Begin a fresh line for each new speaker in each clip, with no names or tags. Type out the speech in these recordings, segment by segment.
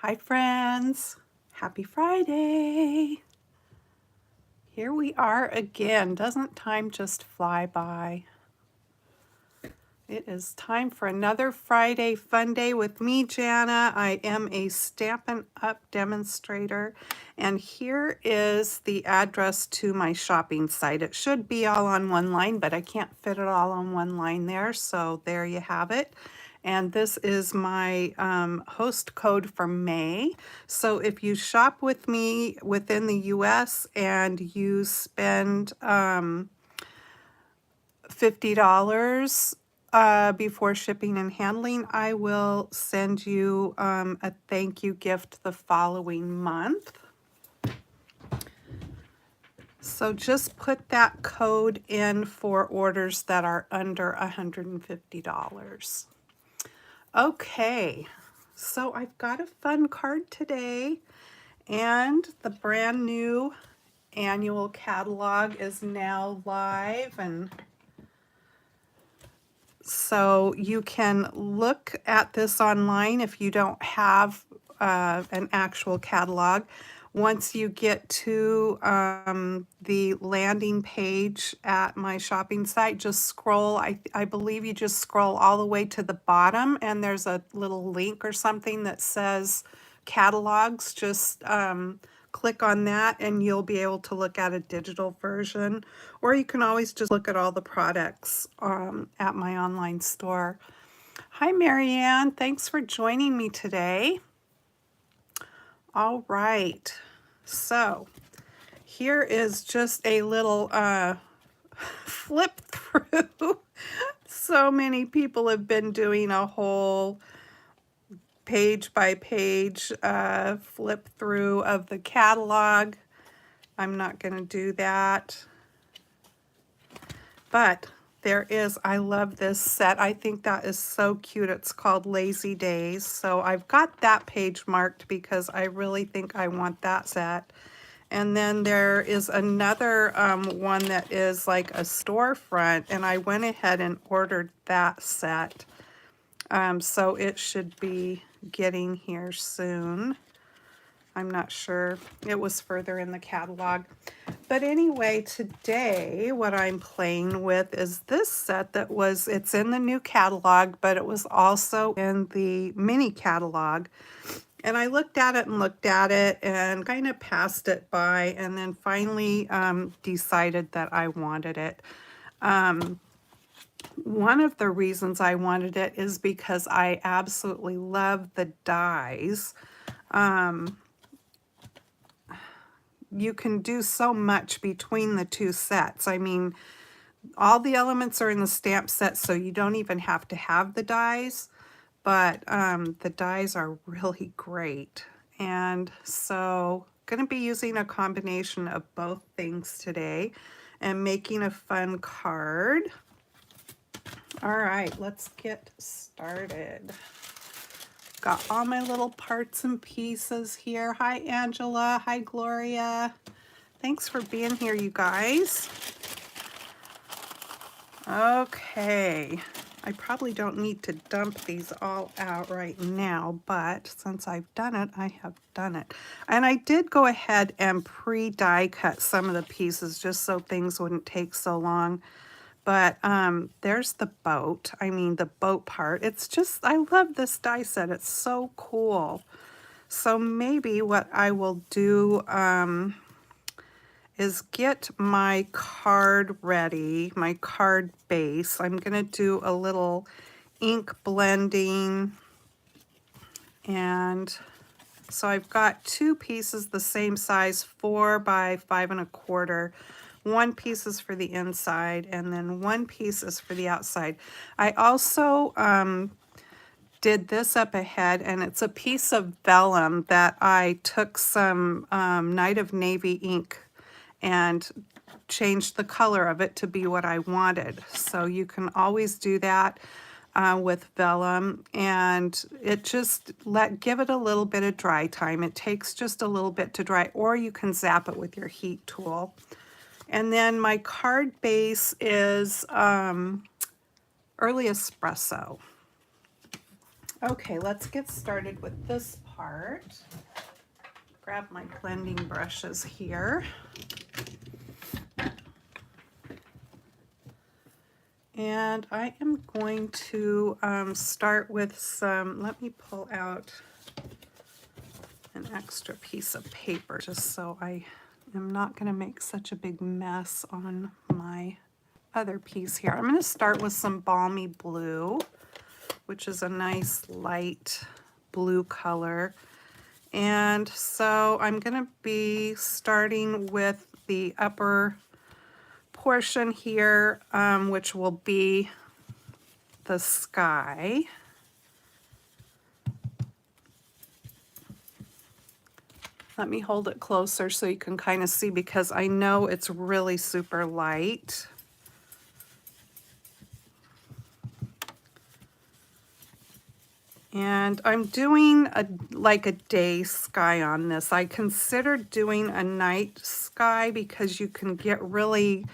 Hi friends, happy Friday. Here we are again. Doesn't time just fly by? It is time for another Friday fun day with me, Jana. I am a Stampin' Up! Demonstrator, and here is the address to my shopping site. It should be all on one line, but I can't fit it all on one line there, so there you have it. And this is my host code for May. So if you shop with me within the US and you spend $50 before shipping and handling, I will send you a thank you gift the following month. So just put that code in for orders that are under $150. Okay, so I've got a fun card today, and the brand new annual catalog is now live, and so you can look at this online if you don't have an actual catalog. Once you get to the landing page at my shopping site, just scroll. I believe you just scroll all the way to the bottom, and there's a little link or something that says catalogs. Just click on that and you'll be able to look at a digital version, or you can always just look at all the products at my online store. Hi Marianne, thanks for joining me today. All right, so here is just a little flip through. So many people have been doing a whole page by page flip through of the catalog. I'm not going to do that. But there is, I love this set. I think that is so cute. It's called Lazy Days. So I've got that page marked because I really think I want that set. And then there is another one that is like a storefront, and I went ahead and ordered that set. So it should be getting here soon. I'm not sure. It was further in the catalog. But anyway, today what I'm playing with is this set that was, it's in the new catalog, but it was also in the mini catalog. And I looked at it and kind of passed it by, and then finally decided that I wanted it. One of the reasons I wanted it is because I absolutely love the dies. You can do so much between the two sets. I mean, all the elements are in the stamp set, so you don't even have to have the dies, but the dies are really great. And so going to be using a combination of both things today and making a fun card. All right, let's get started. Got all my little parts and pieces here. Hi, Angela. Hi, Gloria. Thanks for being here, you guys. Okay. I probably don't need to dump these all out right now, but since I've done it, I have done it. And I did go ahead and pre-die cut some of the pieces just so things wouldn't take so long. But there's the boat. I mean, the boat part. It's just, I love this die set. It's so cool. So maybe what I will do is get my card ready, my card base. I'm going to do a little ink blending. And so I've got two pieces the same size, 4 by 5 1/4. One piece is for the inside, and then one piece is for the outside. I also did this up ahead, and it's a piece of vellum that I took some Night of Navy ink and changed the color of it to be what I wanted. So you can always do that with vellum, and it just give it a little bit of dry time. It takes just a little bit to dry, or you can zap it with your heat tool. And then my card base is Early Espresso. Okay, let's get started with this part. Grab my blending brushes here. And I am going to start with some, let me pull out an extra piece of paper just so I am not going to make such a big mess on my other piece here. I'm going to start with some Balmy Blue, which is a nice light blue color. And so I'm going to be starting with the upper portion here, which will be the sky. Let me hold it closer so you can kind of see, because I know it's really super light. And I'm doing like a day sky on this. I considered doing a night sky because you can get really,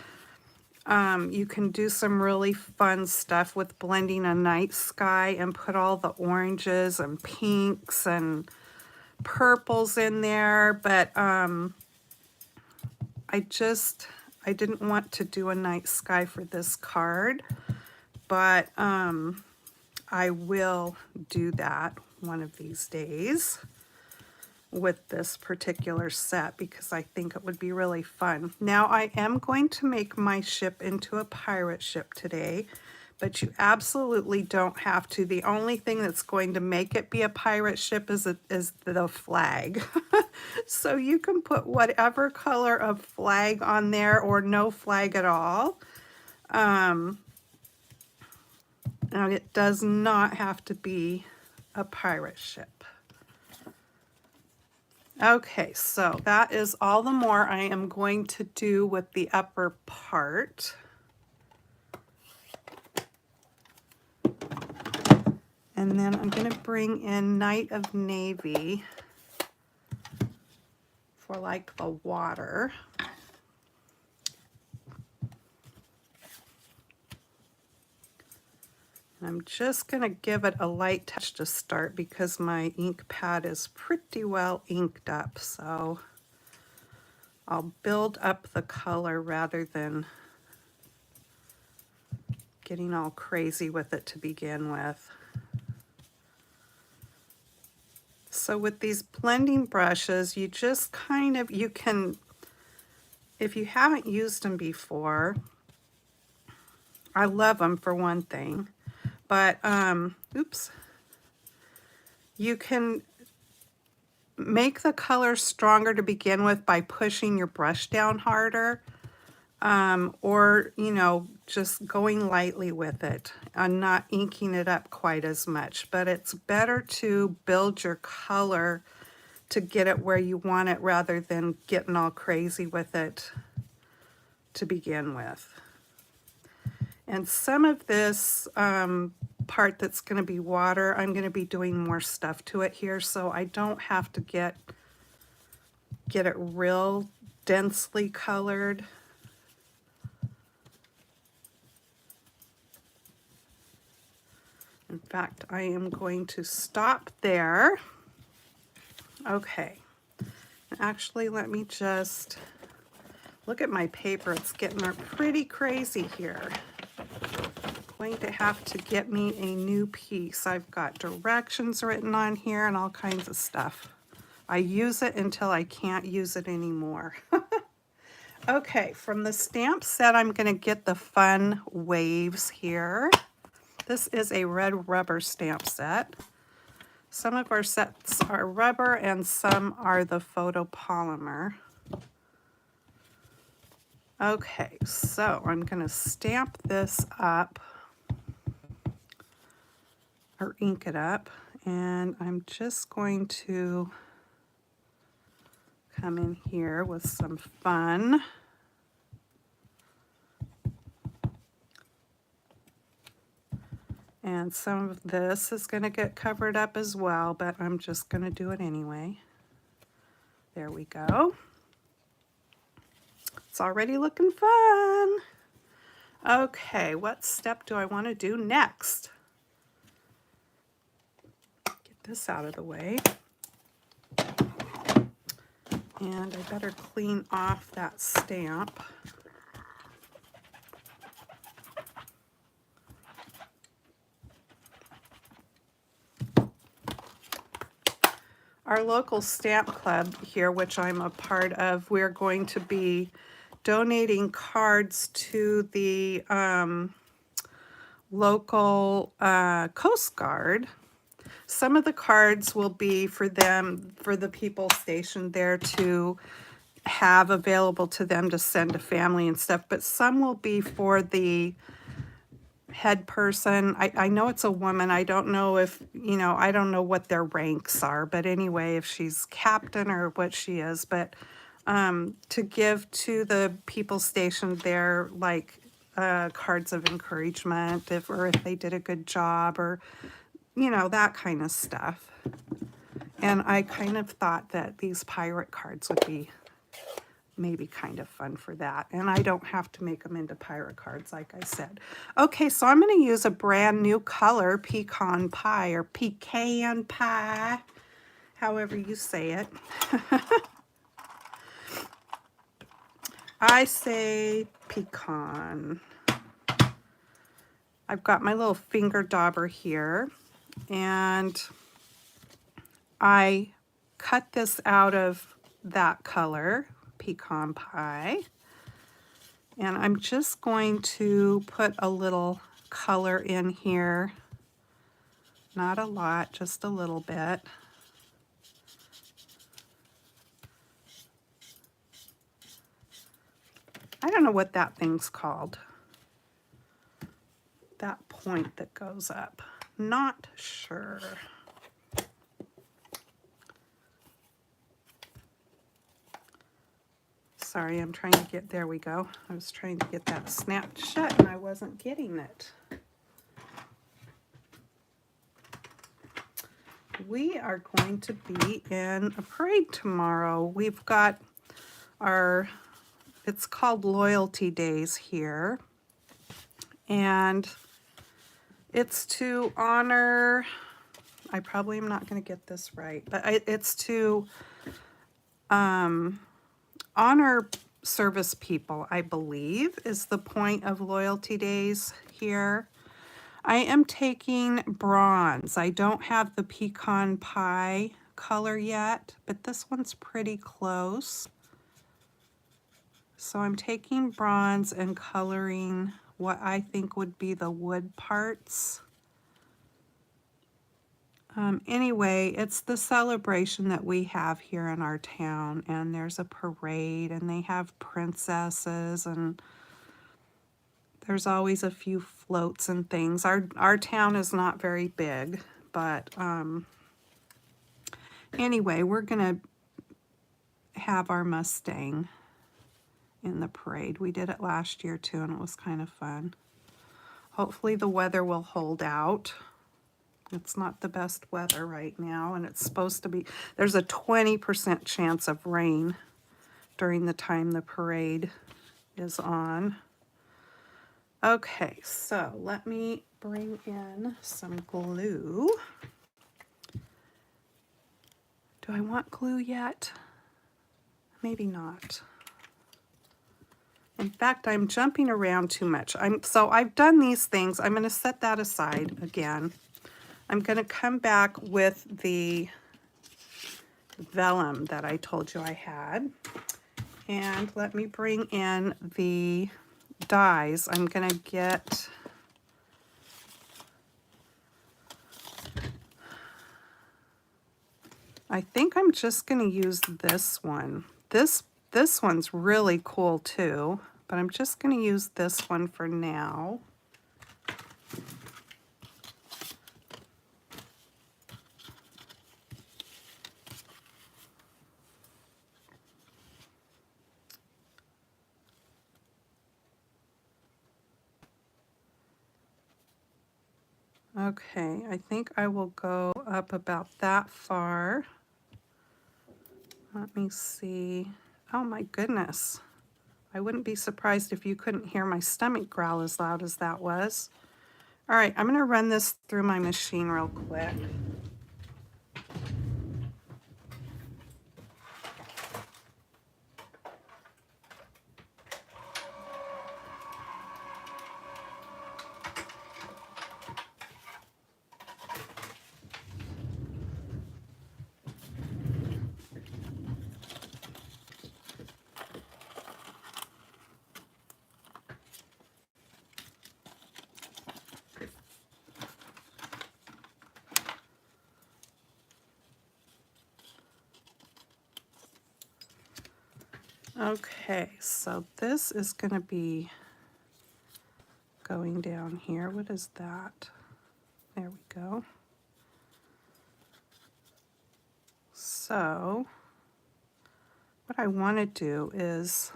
you can do some really fun stuff with blending a night sky and put all the oranges and pinks and purples in there, but I didn't want to do a night sky for this card, but I will do that one of these days with this particular set because I think it would be really fun. Now I am going to make my ship into a pirate ship today, but you absolutely don't have to. The only thing that's going to make it be a pirate ship is the flag. So you can put whatever color of flag on there or no flag at all. And it does not have to be a pirate ship. Okay, so that is all the more I am going to do with the upper part. And then I'm going to bring in Night of Navy for like the water. And I'm just going to give it a light touch to start because my ink pad is pretty well inked up. So I'll build up the color rather than getting all crazy with it to begin with. So with these blending brushes, you just kind of, you can, if you haven't used them before, I love them for one thing, but, oops, you can make the color stronger to begin with by pushing your brush down harder, or, you know, just going lightly with it and not inking it up quite as much. But it's better to build your color to get it where you want it rather than getting all crazy with it to begin with. And some of this part that's going to be water, I'm going to be doing more stuff to it here, so I don't have to get it real densely colored. In fact, I am going to stop there. Okay. Actually, let me just look at my paper. It's getting pretty crazy here. Going to have to get me a new piece. I've got directions written on here and all kinds of stuff. I use it until I can't use it anymore. Okay, from the stamp set, I'm going to get the Fun Waves here. This is a red rubber stamp set. Some of our sets are rubber and some are the photopolymer. Okay, so I'm going to stamp this up, or ink it up, and I'm just going to come in here with some fun. And some of this is going to get covered up as well, but I'm just going to do it anyway. There we go. It's already looking fun. Okay, what step do I want to do next? this out of the way. And I better clean off that stamp. Our local stamp club here, which I'm a part of, we're going to be donating cards to the local Coast Guard. Some of the cards will be for them, for the people stationed there to have available to them to send to family and stuff, but some will be for the head person. I know it's a woman. I don't know if, you know, I don't know what their ranks are, but anyway, if she's captain or what she is, but to give to the people stationed there, like cards of encouragement, or if they did a good job, or, you know, that kind of stuff. And I kind of thought that these pirate cards would be maybe kind of fun for that. And I don't have to make them into pirate cards, like I said. Okay, so I'm going to use a brand new color, pecan pie, or pecan pie, however you say it. I say pecan. I've got my little finger dauber here, and I cut this out of that color, pecan pie. And I'm just going to put a little color in here. Not a lot, just a little bit. I don't know what that thing's called. That point that goes up. Not sure. Sorry, I'm trying to get, there we go. I was trying to get that snapped shut and I wasn't getting it. We are going to be in a parade tomorrow. We've got our, it's called Loyalty Days here. And it's to honor, I probably am not going to get this right, but it's to honor service people, I believe, is the point of Loyalty Days here. I am taking bronze. I don't have the pecan pie color yet, but this one's pretty close. So I'm taking bronze and coloring what I think would be the wood parts. Anyway, it's the celebration that we have here in our town, and there's a parade, and they have princesses, and there's always a few floats and things. Our town is not very big, but anyway, we're gonna have our Mustang in the parade. We did it last year too, and it was kind of fun. Hopefully the weather will hold out. It's not the best weather right now, and it's supposed to be, there's a 20% chance of rain during the time the parade is on. Okay, so let me bring in some glue. Do I want glue yet? Maybe not. In fact, I'm jumping around too much. So I've done these things. I'm going to set that aside again. I'm going to come back with the vellum that I told you I had. And let me bring in the dies. I'm going to get... I think I'm just going to use this one. This one's really cool too, but I'm just going to use this one for now. Okay, I think I will go up about that far. Let me see. Oh my goodness. I wouldn't be surprised if you couldn't hear my stomach growl as loud as that was. All right, I'm going to run this through my machine real quick. Okay, so this is going to be going down here. What is that? There we go. So what I want to do is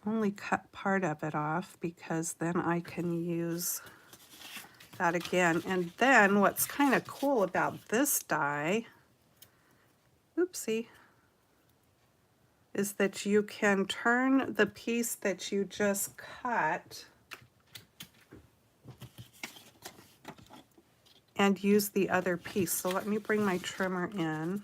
only cut part of it off because then I can use that again. And then what's kind of cool about this die, oopsie, is that you can turn the piece that you just cut and use the other piece. So let me bring my trimmer in.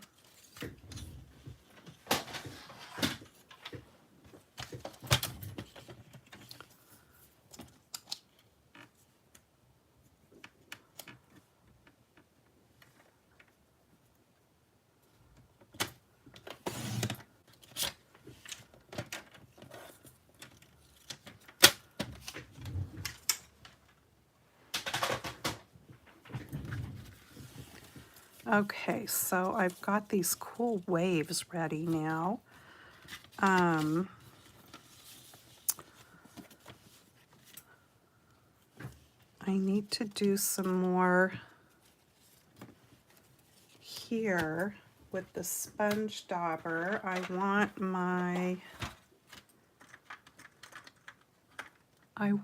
Okay, so I've got these cool waves ready now. I need to do some more here with the sponge dauber. I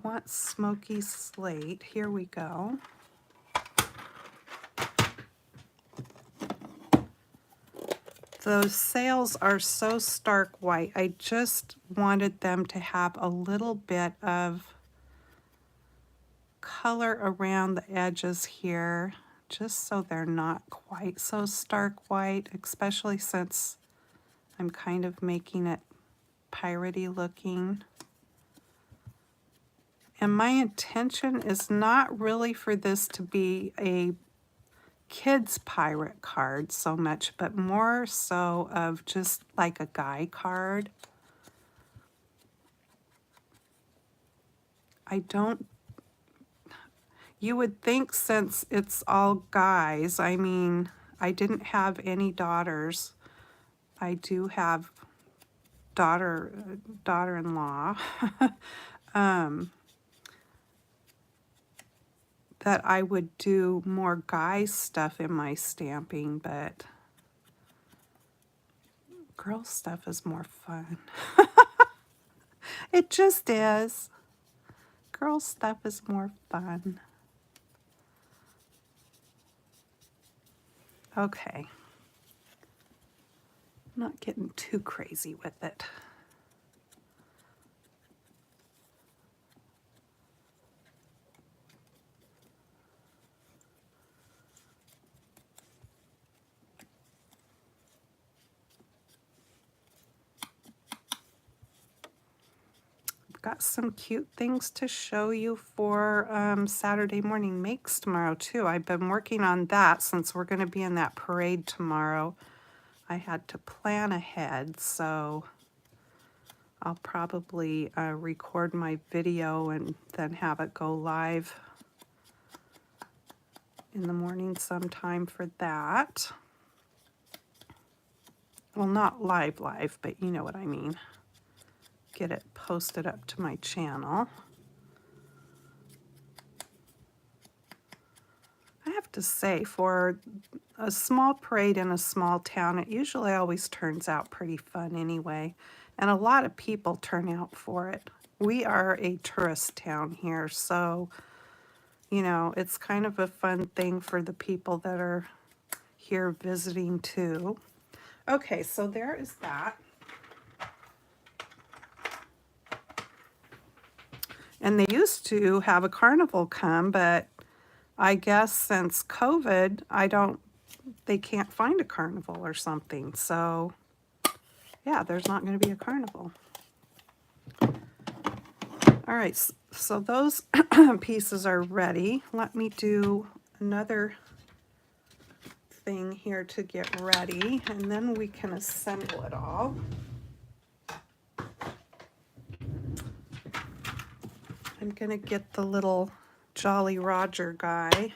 want smoky slate. Here we go. Those sails are so stark white. I just wanted them to have a little bit of color around the edges here, just so they're not quite so stark white, especially since I'm kind of making it piratey looking. And my intention is not really for this to be a kids pirate card so much, but more so of just like a guy card. You would think since it's all guys, I mean, I didn't have any daughters. I do have daughter-in-law. That I would do more guy stuff in my stamping, but girl stuff is more fun. It just is. Girl stuff is more fun. Okay. I'm not getting too crazy with it. Got some cute things to show you for Saturday morning makes tomorrow too. I've been working on that since we're going to be in that parade tomorrow. I had to plan ahead, so I'll probably record my video and then have it go live in the morning sometime for that. Well, not live, but you know what I mean. Get it posted up to my channel. I have to say, for a small parade in a small town, it usually always turns out pretty fun anyway. And a lot of people turn out for it. We are a tourist town here, so, you know, it's kind of a fun thing for the people that are here visiting too. Okay, so there is that. And they used to have a carnival come, but I guess since COVID, they can't find a carnival or something. So yeah, there's not going to be a carnival. All right, so those pieces are ready. Let me do another thing here to get ready, and then we can assemble it all. I'm going to get the little Jolly Roger guy.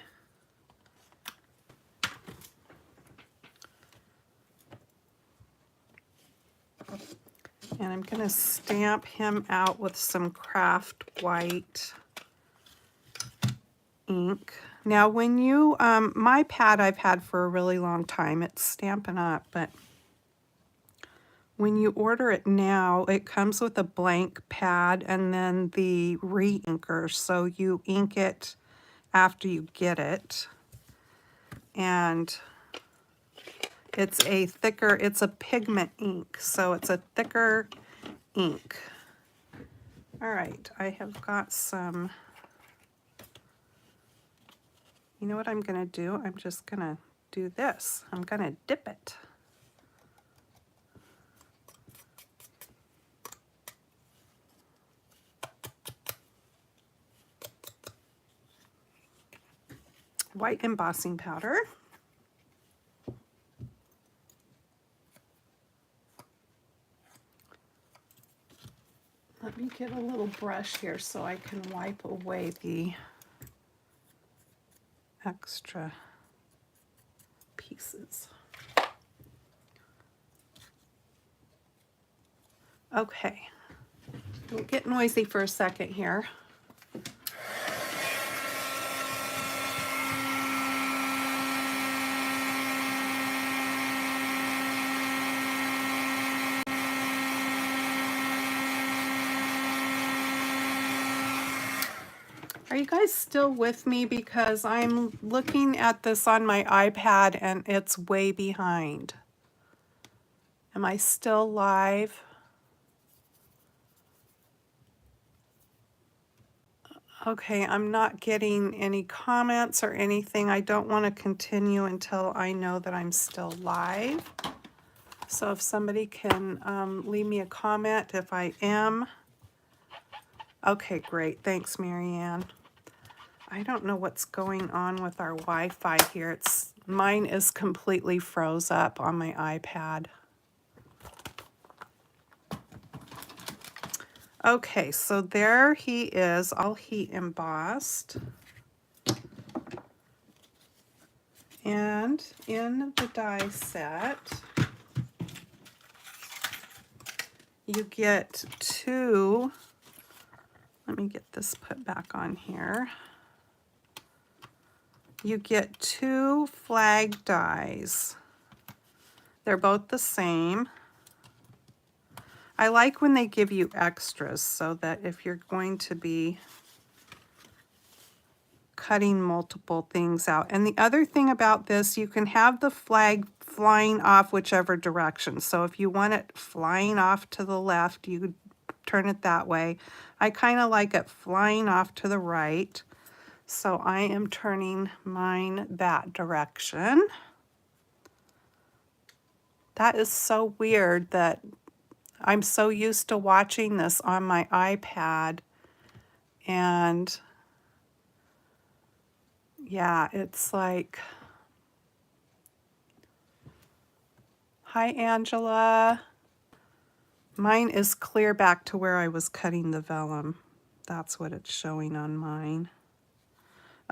And I'm going to stamp him out with some craft white ink. Now when you, my pad I've had for a really long time, it's Stampin' Up, but when you order it now, it comes with a blank pad and then the re-inker, so you ink it after you get it. And it's a thicker, it's a pigment ink, so it's a thicker ink. All right, I have got some, you know what I'm gonna do? I'm just gonna do this. I'm gonna dip it. White embossing powder. Let me get a little brush here so I can wipe away the extra pieces. Okay, we'll get noisy for a second here. Are you guys still with me? Because I'm looking at this on my iPad and it's way behind. Am I still live? Okay, I'm not getting any comments or anything. I don't want to continue until I know that I'm still live. So if somebody can leave me a comment if I am. Okay, great. Thanks, Marianne. I don't know what's going on with our Wi-Fi here. Mine is completely froze up on my iPad. Okay, so there he is, all heat embossed. And in the die set, you get two, let me get this put back on here. You get two flag dies. They're both the same. I like when they give you extras so that if you're going to be cutting multiple things out. And the other thing about this, you can have the flag flying off whichever direction. So if you want it flying off to the left, you turn it that way. I kind of like it flying off to the right. So I am turning mine that direction. That is so weird that I'm so used to watching this on my iPad, and yeah, it's like, hi Angela. Mine is clear back to where I was cutting the vellum. That's what it's showing on mine.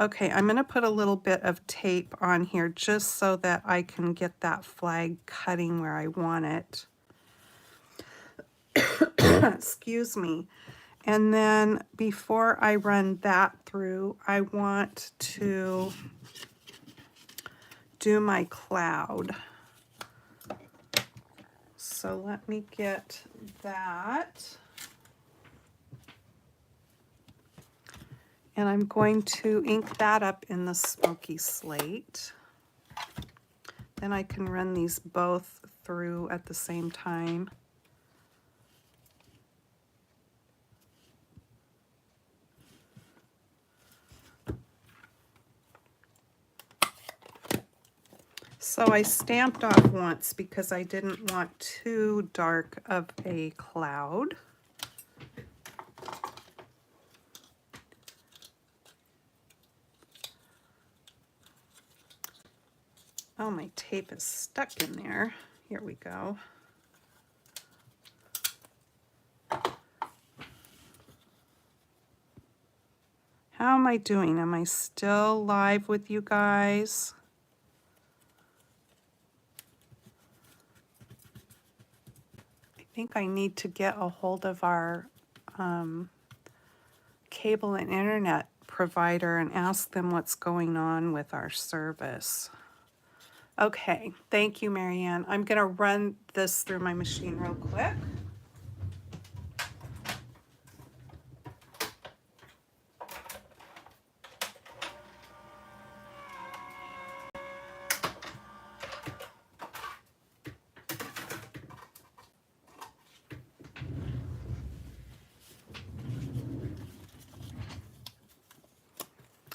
Okay, I'm going to put a little bit of tape on here just so that I can get that flag cutting where I want it. Excuse me. And then before I run that through, I want to do my cloud. So let me get that. And I'm going to ink that up in the smoky slate. Then I can run these both through at the same time. So I stamped off once because I didn't want too dark of a cloud. Oh, my tape is stuck in there. Here we go. How am I doing? Am I still live with you guys? I think I need to get a hold of our cable and internet provider and ask them what's going on with our service. Okay, thank you, Marianne. I'm gonna run this through my machine real quick.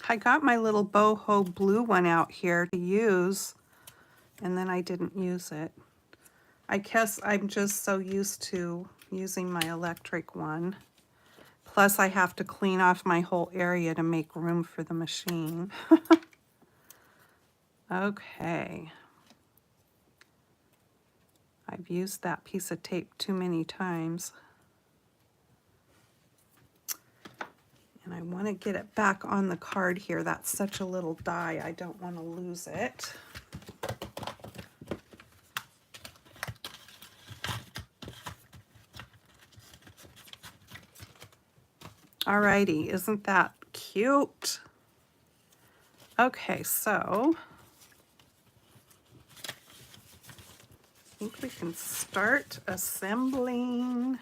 I got my little boho blue one out here to use, and then I didn't use it. I guess I'm just so used to using my electric one. Plus I have to clean off my whole area to make room for the machine. Okay. I've used that piece of tape too many times. And I want to get it back on the card here. That's such a little die. I don't want to lose it. Alrighty, isn't that cute? Okay, so I think we can start assembling.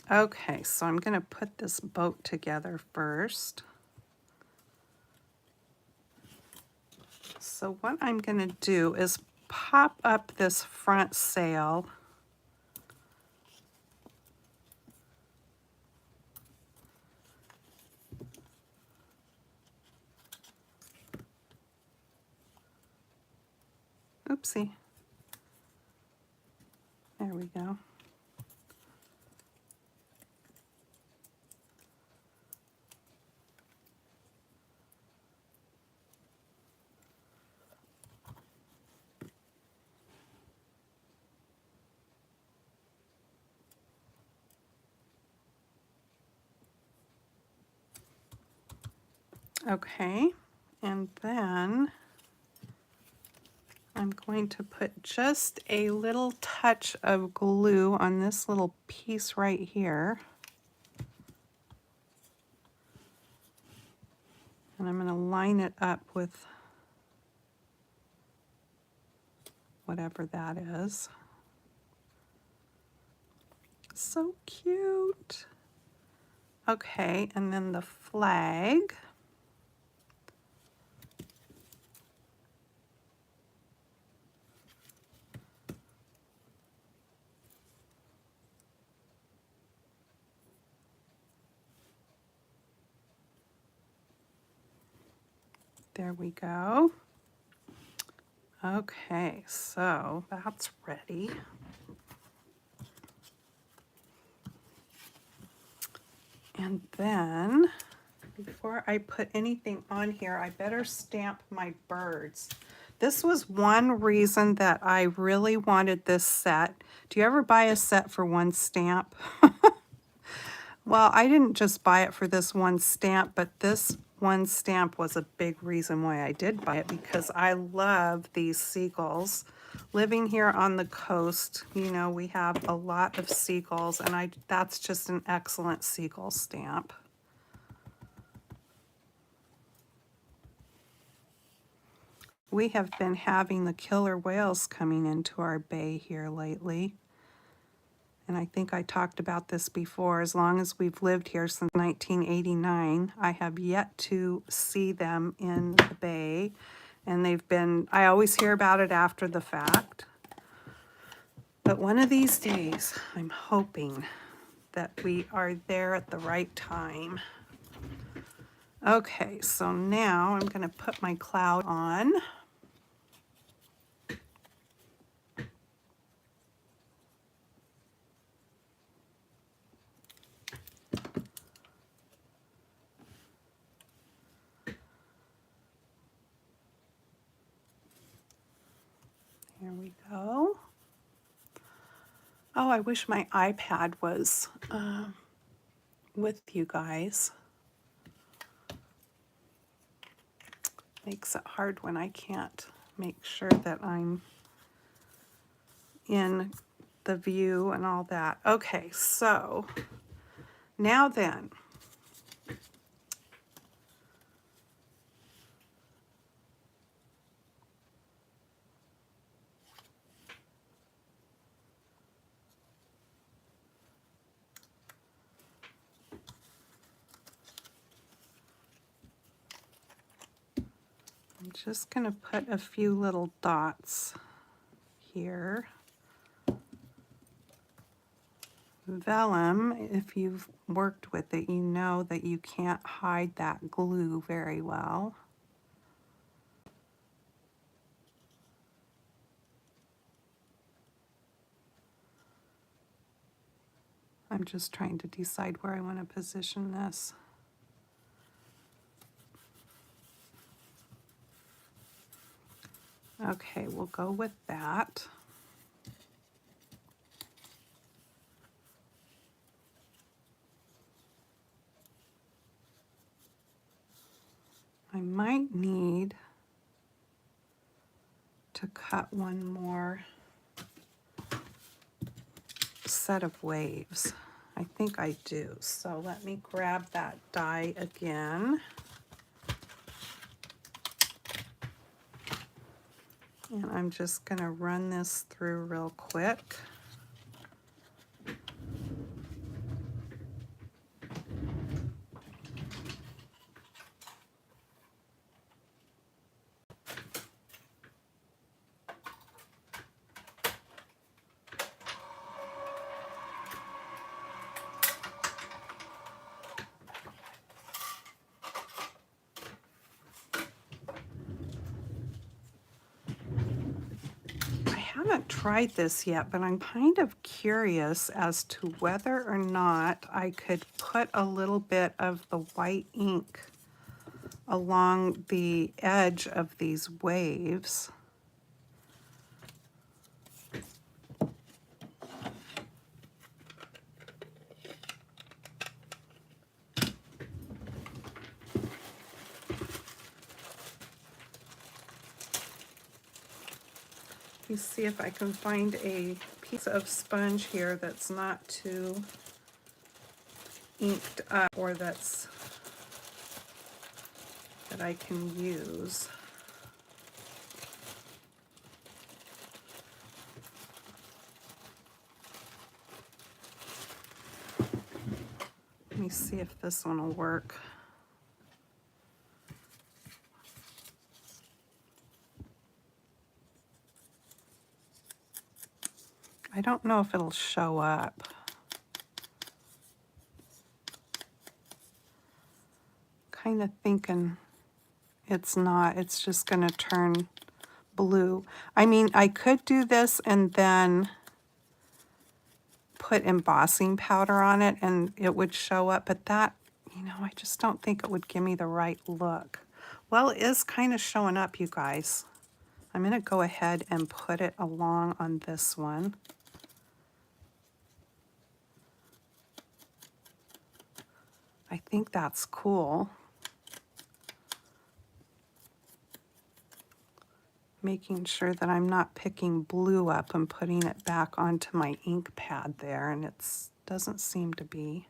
Okay, so I'm going to put this boat together first. So what I'm going to do is pop up this front sail. Oopsie. There we go. Okay, and then I'm going to put just a little touch of glue on this little piece right here. And I'm going to line it up with whatever that is. So cute. Okay, and then the flag. There we go. Okay, so that's ready. And then, before I put anything on here, I better stamp my birds. This was one reason that I really wanted this set. Do you ever buy a set for one stamp? Well, I didn't just buy it for this one stamp, but this one stamp was a big reason why I did buy it, because I love these seagulls. Living here on the coast, you know, we have a lot of seagulls, and that's just an excellent seagull stamp. We have been having the killer whales coming into our bay here lately. And I think I talked about this before. As long as we've lived here since 1989, I have yet to see them in the bay. And I always hear about it after the fact. But one of these days, I'm hoping that we are there at the right time. Okay, so now I'm going to put my cloud on. Here we go. Oh, I wish my iPad was with you guys. Makes it hard when I can't make sure that I'm in the view and all that. Okay, so now then, I'm just going to put a few little dots here. Vellum, if you've worked with it, you know that you can't hide that glue very well. I'm just trying to decide where I want to position this. Okay, we'll go with that. I might need to cut one more set of waves. I think I do. So let me grab that die again. And I'm just going to run this through real quick. I haven't tried this yet, but I'm kind of curious as to whether or not I could put a little bit of the white ink along the edge of these waves. Let me see if I can find a piece of sponge here that's not too inked up, or that I can use. Let me see if this one will work. I don't know if it'll show up. Kind of thinking it's not. It's just going to turn blue. I mean, I could do this and then put embossing powder on it and it would show up, but that, you know, I just don't think it would give me the right look. Well, it is kind of showing up, you guys. I'm going to go ahead and put it along on this one. I think that's cool. Making sure that I'm not picking blue up and putting it back onto my ink pad there, and it doesn't seem to be.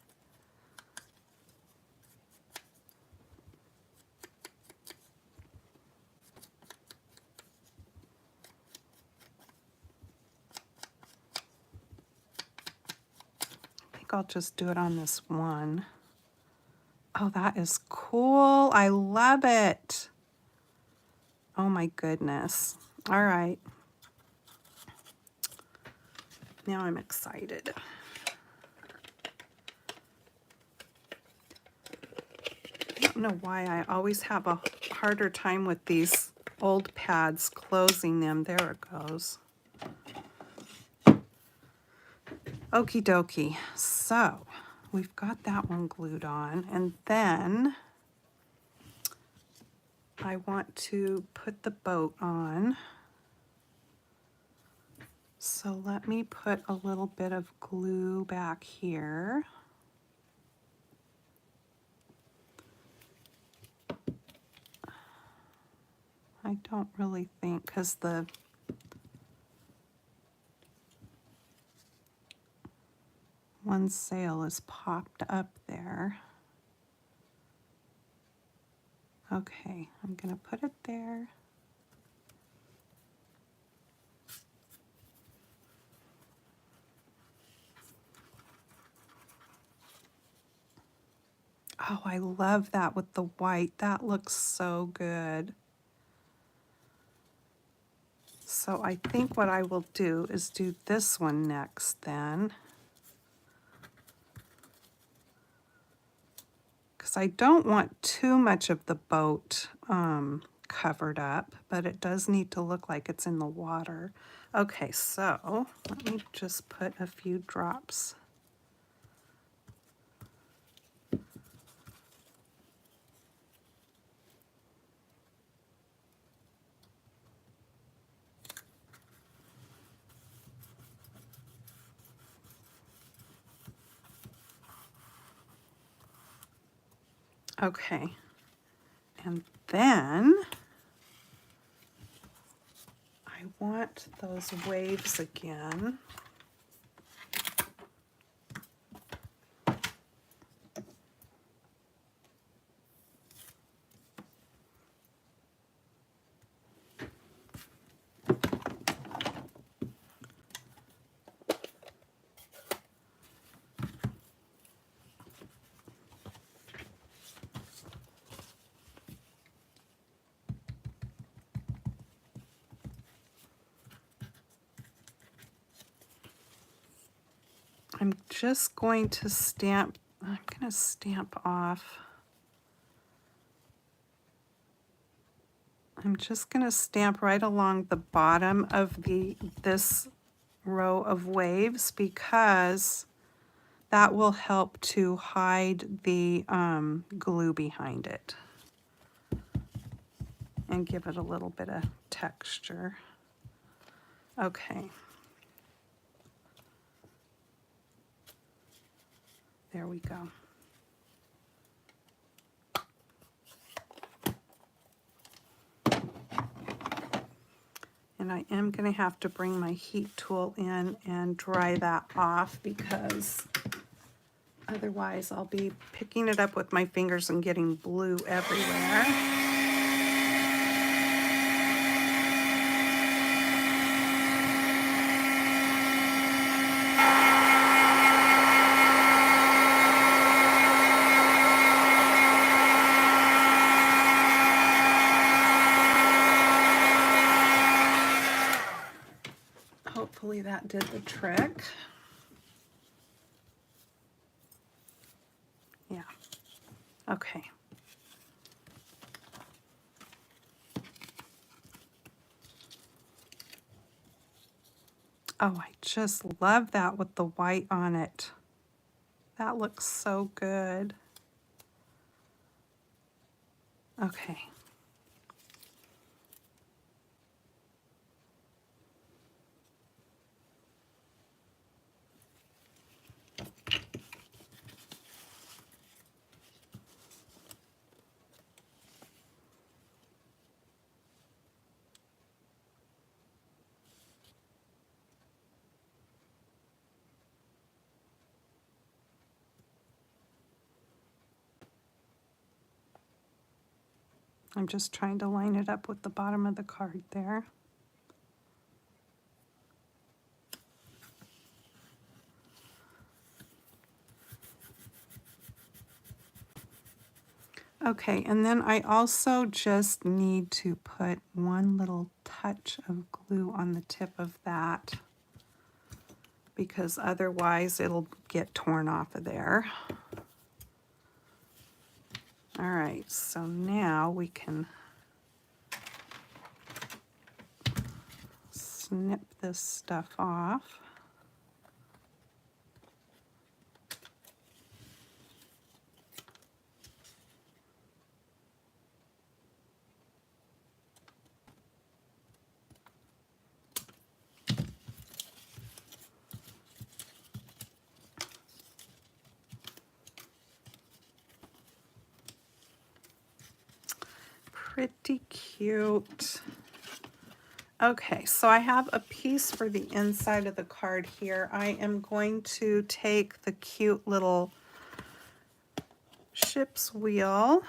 I think I'll just do it on this one. Oh, that is cool. I love it. Oh my goodness. All right. Now I'm excited. I don't know why I always have a harder time with these old pads closing them. There it goes. Okie dokie. So we've got that one glued on, and then I want to put the boat on. So let me put a little bit of glue back here. I don't really think, because the one sail is popped up there. Okay, I'm going to put it there. Oh, I love that with the white. That looks so good. So I think what I will do is do this one next then. Because I don't want too much of the boat covered up, but it does need to look like it's in the water. Okay, so let me just put a few drops. Okay, and then I want those waves again. I'm just going to stamp, I'm going to stamp off. I'm just going to stamp right along the bottom of this row of waves because that will help to hide the glue behind it and give it a little bit of texture. Okay. There we go. And I am going to have to bring my heat tool in and dry that off because otherwise I'll be picking it up with my fingers and getting blue everywhere. Hopefully that did the trick. Yeah. Okay. Oh, I just love that with the white on it. That looks so good. Okay. I'm just trying to line it up with the bottom of the card there. Okay, and then I also just need to put one little touch of glue on the tip of that because otherwise it'll get torn off of there. All right, so now we can snip this stuff off. Pretty cute. Okay, so I have a piece for the inside of the card here. I am going to take the cute little ship's wheel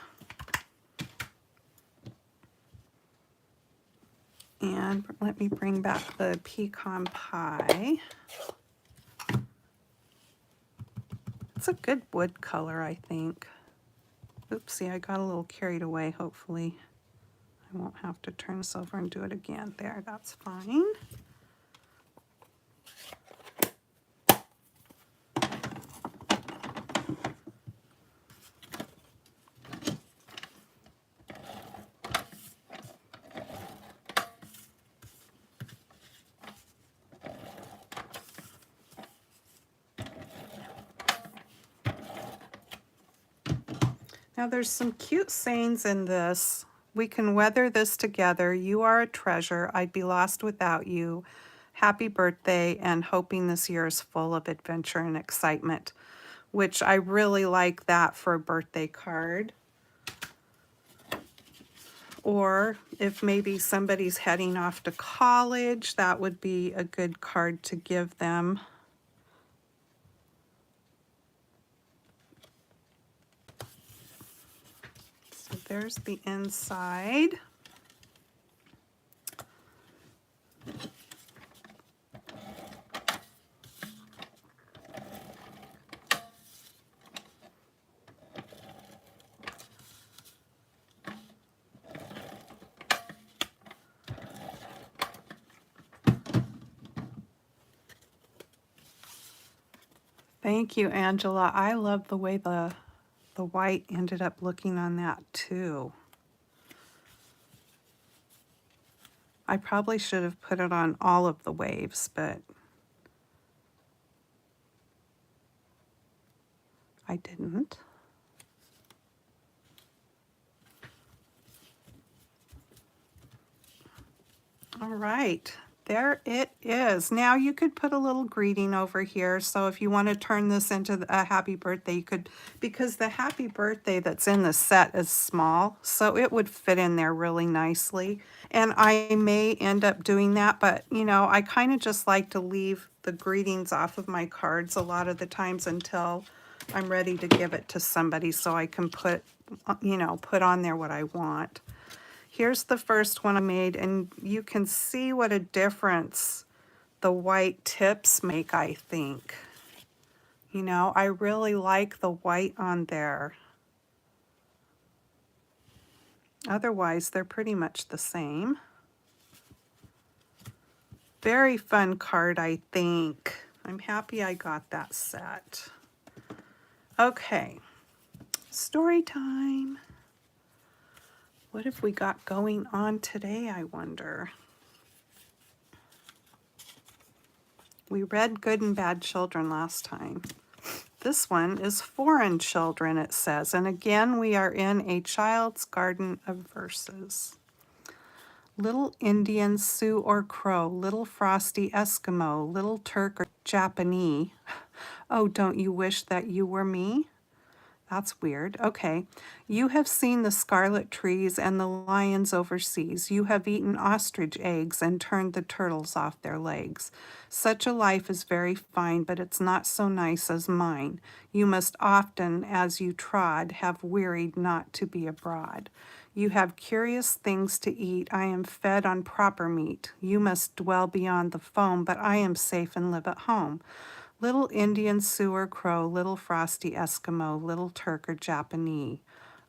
and let me bring back the pecan pie. It's a good wood color, I think. Oopsie, I got a little carried away. Hopefully I won't have to turn this over and do it again. There, that's fine. Now there's some cute sayings in this. We can weather this together. You are a treasure. I'd be lost without you. Happy birthday, and hoping this year is full of adventure and excitement, which I really like that for a birthday card. Or if maybe somebody's heading off to college, that would be a good card to give them. So there's the inside. Thank you, Angela. I love the way the white ended up looking on that too. I probably should have put it on all of the waves, but I didn't. All right, there it is. Now you could put a little greeting over here. So if you want to turn this into a happy birthday, you could, because the happy birthday that's in the set is small, so it would fit in there really nicely. And I may end up doing that, but you know, I kind of just like to leave the greetings off of my cards a lot of the times until I'm ready to give it to somebody so I can put, you know, put on there what I want. Here's the first one I made, and you can see what a difference the white tips make, I think. You know, I really like the white on there. Otherwise, they're pretty much the same. Very fun card, I think. I'm happy I got that set. Okay, story time. What have we got going on today, I wonder? We read Good and Bad Children last time. This one is Foreign Children, it says. And again, we are in a child's garden of verses. Little Indian, Sioux or Crow, little frosty Eskimo, little Turk or Japanese. Oh, don't you wish that you were me? That's weird. Okay. You have seen the scarlet trees and the lions overseas. You have eaten ostrich eggs and turned the turtles off their legs. Such a life is very fine, but it's not so nice as mine. You must often, as you trod, have wearied not to be abroad. You have curious things to eat. I am fed on proper meat. You must dwell beyond the foam, but I am safe and live at home. Little Indian, Sioux or Crow, little frosty Eskimo, little Turk or Japanese.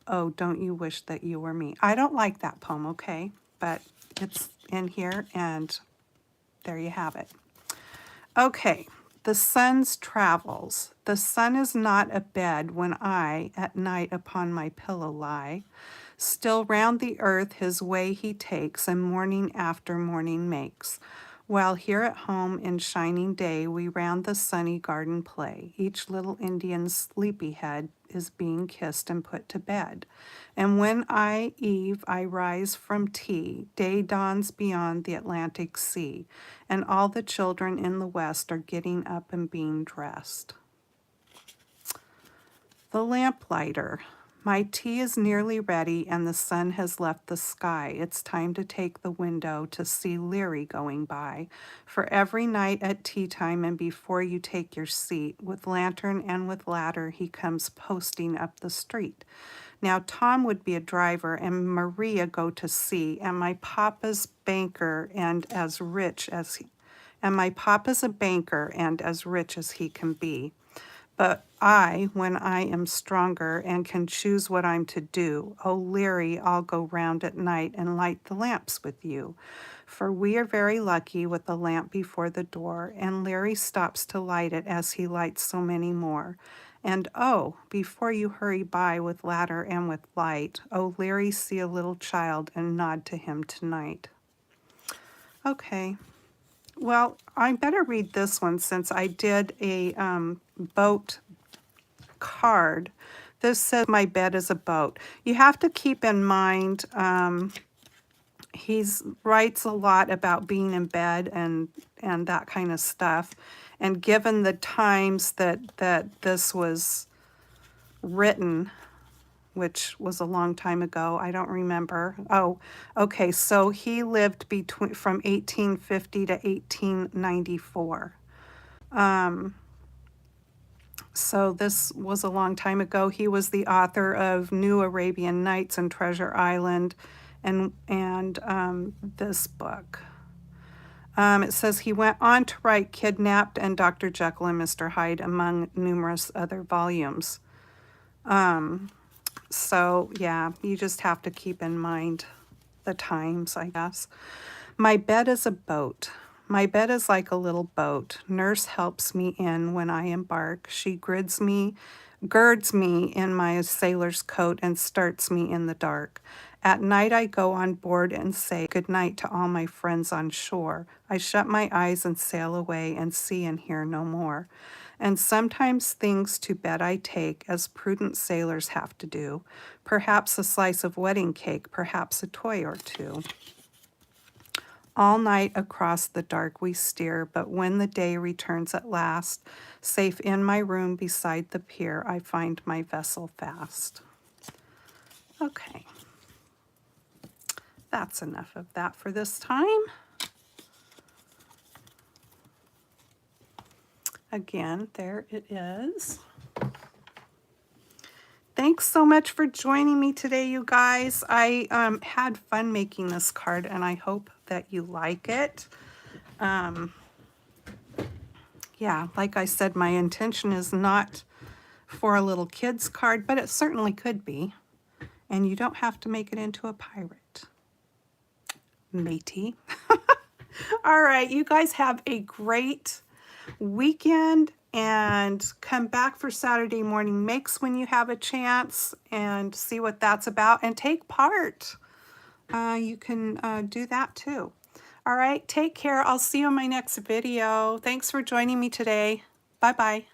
Oh, don't you wish that you were me? I don't like that poem, okay? But it's in here, and there you have it. Okay, the sun's travels. The sun is not a bed when I at night upon my pillow lie. Still round the earth his way he takes, and morning after morning makes. While here at home in shining day we round the sunny garden play, each little Indian's sleepy head is being kissed and put to bed. And when eve I rise from tea, day dawns beyond the Atlantic Sea, and all the children in the west are getting up and being dressed. The Lamplighter. My tea is nearly ready and the sun has left the sky. It's time to take the window to see Leary going by. For every night at tea time and before you take your seat, with lantern and with ladder, he comes posting up the street. Now Tom would be a driver and Maria go to sea, and my papa's banker and as rich as he, and my papa's a banker and as rich as he can be. But I, when I am stronger and can choose what I'm to do, oh, Leary, I'll go round at night and light the lamps with you. For we are very lucky with the lamp before the door, and Leary stops to light it as he lights so many more. And oh, before you hurry by with ladder and with light, oh, Leary, see a little child and nod to him tonight. Okay. Well, I better read this one since I did a boat card. This says my bed is a boat. You have to keep in mind he writes a lot about being in bed and that kind of stuff. And given the times that this was written, which was a long time ago, I don't remember. Oh, okay, so he lived from 1850 to 1894. So this was a long time ago. He was the author of New Arabian Nights and Treasure Island and this book. It says he went on to write Kidnapped and Dr. Jekyll and Mr. Hyde, among numerous other volumes. So yeah, you just have to keep in mind the times, I guess. My bed is a boat. My bed is like a little boat. Nurse helps me in when I embark. She girds me in my sailor's coat and starts me in the dark. At night I go on board and say good night to all my friends on shore. I shut my eyes and sail away and see and hear no more. And sometimes things to bed I take, as prudent sailors have to do. Perhaps a slice of wedding cake, perhaps a toy or two. All night across the dark we steer, but when the day returns at last, safe in my room beside the pier, I find my vessel fast. Okay, that's enough of that for this time. Again, there it is. Thanks so much for joining me today, you guys. I had fun making this card, and I hope that you like it. Yeah, like I said, my intention is not for a little kid's card, but it certainly could be. And you don't have to make it into a pirate, matey. All right, you guys have a great weekend and come back for Saturday morning makes when you have a chance and see what that's about and take part. You can do that too. All right, take care. I'll see you in my next video. Thanks for joining me today. Bye-bye.